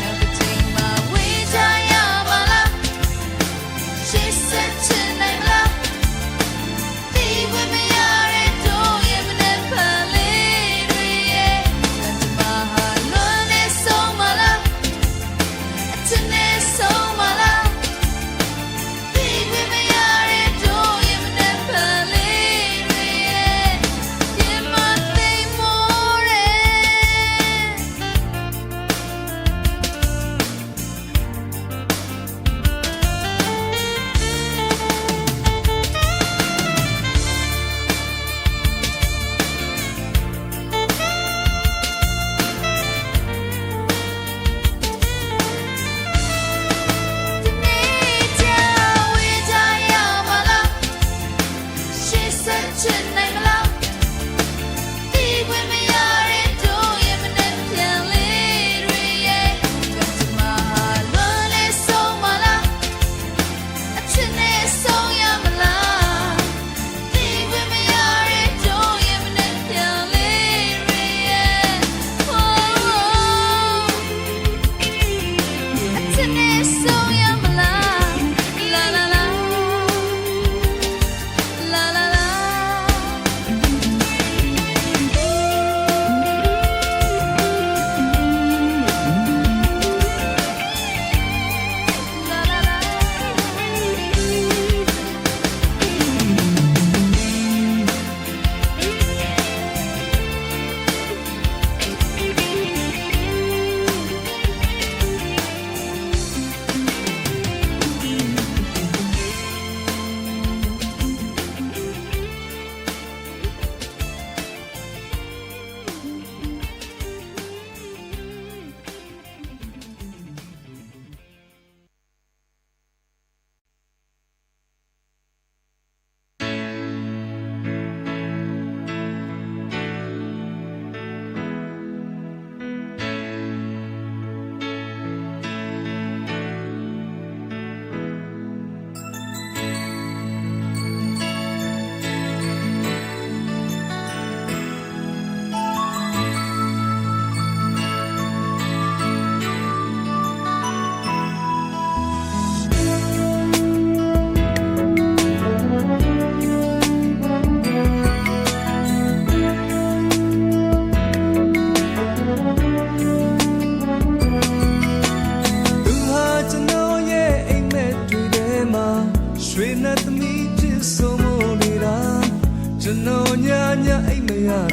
D: Now the take my way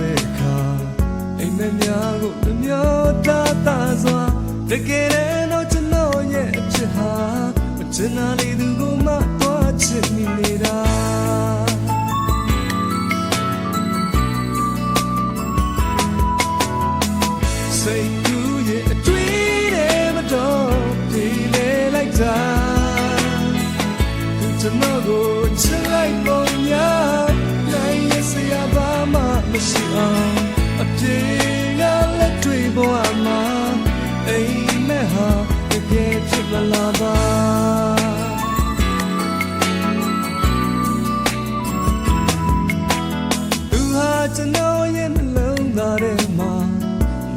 A: တဲ့အခါအိမ်မက်များကိုနှမျောတာတာစွာတကယ်တော့ကျွန်တော်ရဲ့အဖြစ်ဟာမချင်တာလေးသူကိုမှတော့ချစ်မိနေတာစိတ်ကူးရဲ့အတွေ့နဲ့မတော်ဒီလေလိုက်တာသူကျွန်တော်ကိုချစ်လိုက်ပုံများနိုင်ရစရာဘာမှမရှိအောင်အပြေကလက်တွေ့ပေါ်မှာအိမ်မက်ဟာတကယ်ဖြစ်မလာပါသူဟာကျွန်တော်ရဲ့နှလုံးသားထဲမှာ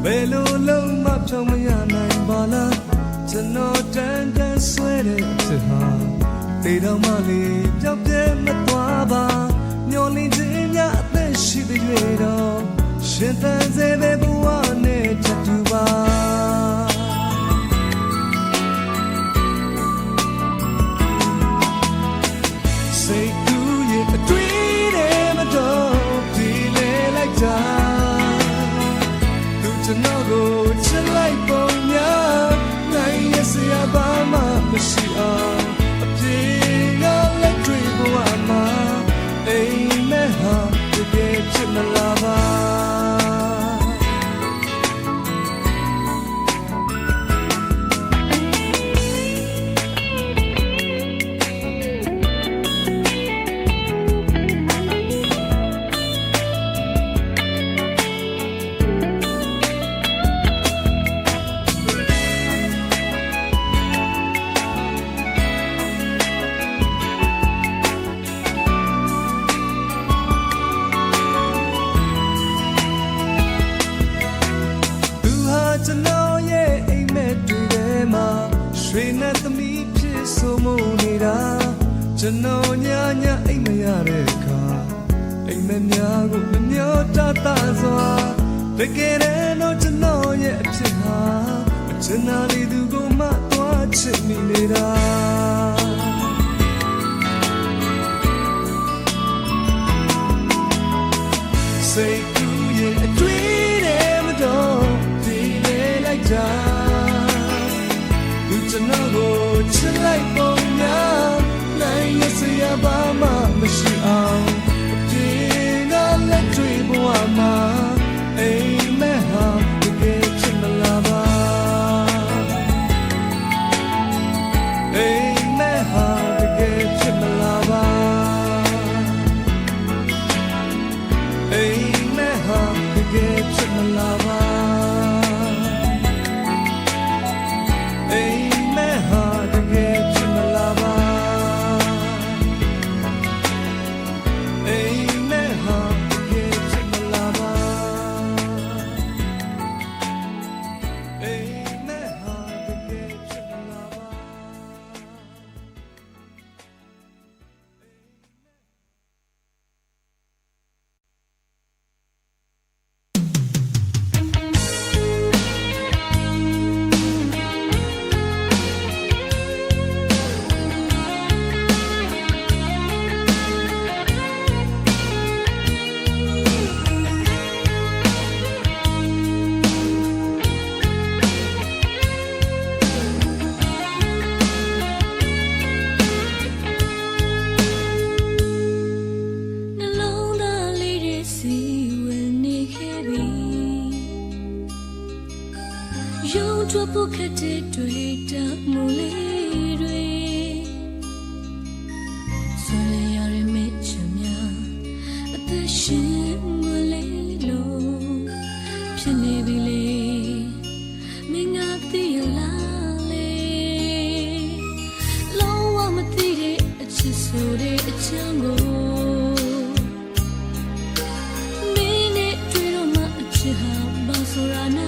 A: ဘယ်လိုလုံးမဖြောင်းမရနိုင်ပါလားကျွန်တော်တန်တန်ဆွဲတဲ့အဖြစ်ဟာတေတော်မလေးပြောင်းပြဲမသွားပါမျောလင်းခြင်းများအသက်ရှိသေး၍တော့ရှင်သန်စေတဲ့ဘဝနဲ့ထပ်တူပါစိတ်ကူးရဲ့အတွေ့နဲ့မတော်ဒီလေလိုက်တာသူကျွန်တော်ကိုချစ်လိုက်ပုံများနိုင်ရစရာဘာမှမရှိအောင်အပြေကလက်တွေ့ဘဝမှာအိမ်မက်ဟာတကယ်ချစ်မလာပါကျွန်တော်ရဲ့အိမ်မက်တွေထဲမှာရွှေနဲ့သမီးဖြစ်ဆိုမှုနေတာကျွန်တော်ညအိမ်မရတဲ့အခါအိမ်မက်များကိုမမျောတတစွာတကယ်တော့ကျွန်တော်ရဲ့အဖြစ်ဟာမချင်တာလေးသူကိုမှသွားချစ်မိနေတာစိတ်ကူးရဲ့အတွေ့နဲ့မတော်သူကျွန်တော်ကိုချစ်လိုက်ပုံများနိုင်ရစရာဘာမှမရှိအောင်အပြေကလက်တွေ့ဘဝမှာအိမ်မက်ဟာတကယ်ချစ်မလာပါအိမ်မက်ဟာတကယ်ချစ်မလာပါအိမ်မက်ဟာတကယ်ချစ်မလာပါ
D: 不可敌对的母泪蕊，虽然有人没怎么样，但是我泪流，偏离比例，明阿的拉嘞，老我们的吃素的江果，明年追到马只好把手拉那。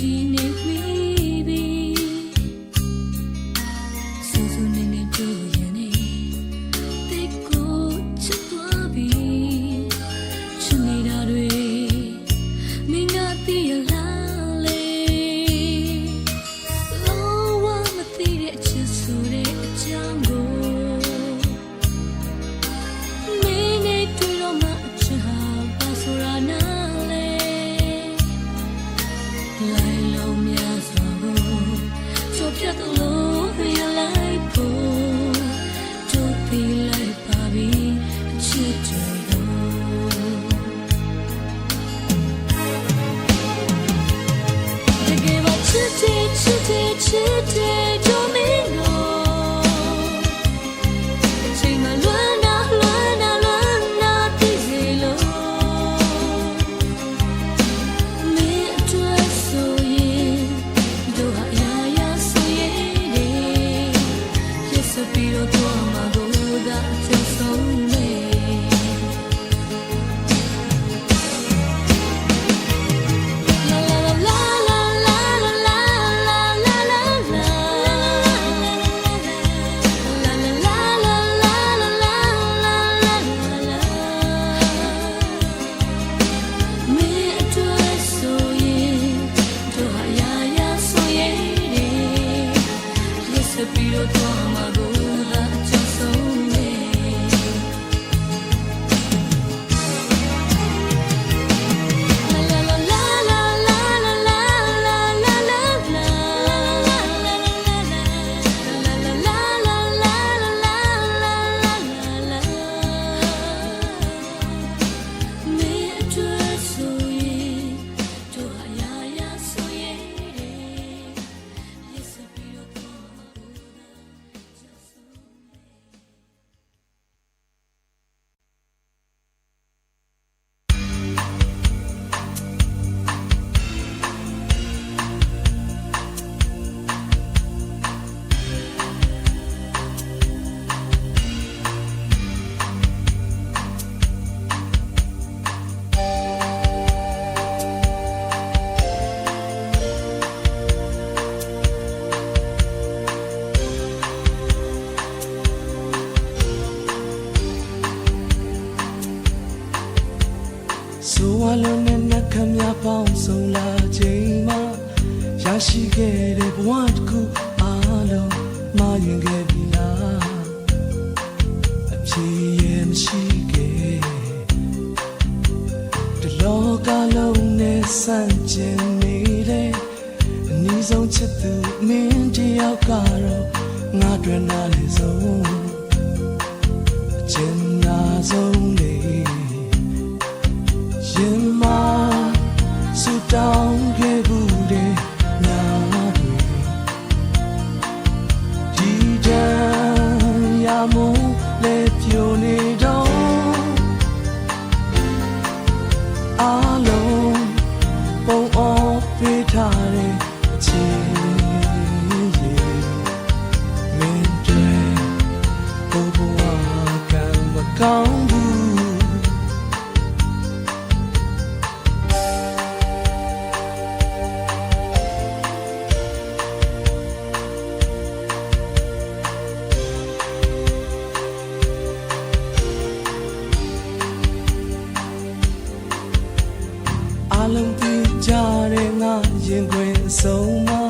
D: ကြည့်နေမိပြီစူးစူးနေနေတို့ရင်နေတိတ်ကိုချစ်သွားပြီချစ်နေတာတွေမင်းကသိရလားလေလောဝမသိတဲ့အချစ်ဆိုတဲ့အကြောင်းကိုမင်းနဲ့တွေ့တော့မှအချစ်ဟာပါဆိုတာနားလေလိုက်လုံးများစွာကိုဆိုပြတ်လို့ရလိုက်ဖို့တို့ပြီးလိုက်ပါပြီအချစ်တွေတကယ်ပါချစ်တယ်ချစ်တယ်ချစ်တယ်တို့မင်းတို့ချိန်မလွမ်းတာလွမ်းတာလွမ်းတာသိစေလို့မင်းအတွက်ဆိုရင်တို့ဟာရာရာဆိုရင်လေရစ်စပီတော့တော့မှာကိုသာအချစ်ဆုံးလေLa la la la la la la la la la la la la la la la မင်းအတွက်ဆိုရင်တို့ဟာရာရာဆိုရင်လေရစ်စပီတော့တော့မှာကိုသာအချစ်ဆုံးလေ La la la la la la la la la la la la la မင်းအတွက်ဆိုရင်တို့ဟာရာရာဆိုရင်လေရစ်စပီတော့တော့မှာကိုသာချစ်ဆုံး
B: ဆိုဝါလုံးနဲ့နှက်ခမ်းများပေါင်းစုံလာချိန်မှာရရှိခဲ့တဲ့ဘဝတစ်ခုအားလုံးမှားယွင်းခဲ့ပြီလားအဖြေရဲ့မရှိခဲ့ဒီလောကလုံးနဲ့ဆန့်ကျင်နေတဲ့အနည်းဆုံးချစ်သူမင်းတယောက်ကတော့ငါတွေ့နာလေဆုံးအကျဉ်းနာဆုံးလေရင်မာဆူတောင်းခဲ့ဘူးတဲ့ညာတွေဒီတန်ရမို့လေပြိုနေတော့အားလုံးပုံအော်ပေးထားတဲ့အချင်းကြီးမင်းတွေကိုဘဝကံမကောင်းဘူးအလုံးပြကြတဲ့ငါရင်ခွင်အဆုံးမှာ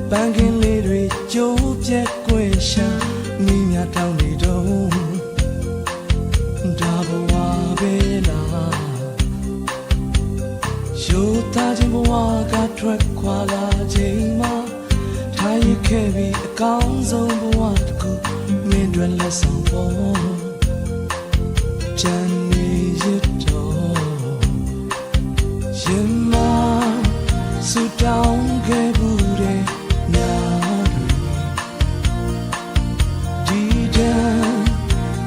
B: ပန်းကင်းလေးတွေကျိုးပြက်ကွယ်ရှာမိများတောင်းနေတော့ဒါဘဝပဲလားရိုးသားခြင်းဘဝကထွက်ခွာလာချိန်မှာထားရခဲ့ပြီးအကောင်းဆုံးဘဝတစ်ခုမင်းတို့လက်ဆောင်ပေါ်ချမ်းနေရတော့ရင်မာဆူတောင်းခဲ့ဘူးတဲ့ညာတွေဒီတန်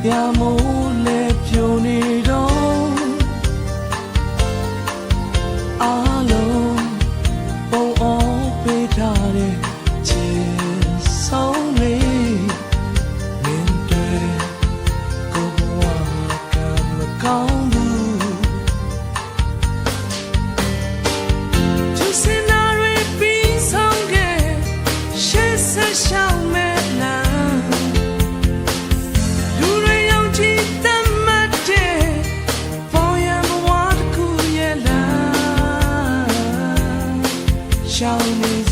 B: ရမို့လေပြိုနေတော့အားလုံးပုံအော်ပေးထားတဲ့ချစ်ဆုံးလေးမင်းတွေကိုဘဝကမကောင်းဘူး To see ရှောင်းနေ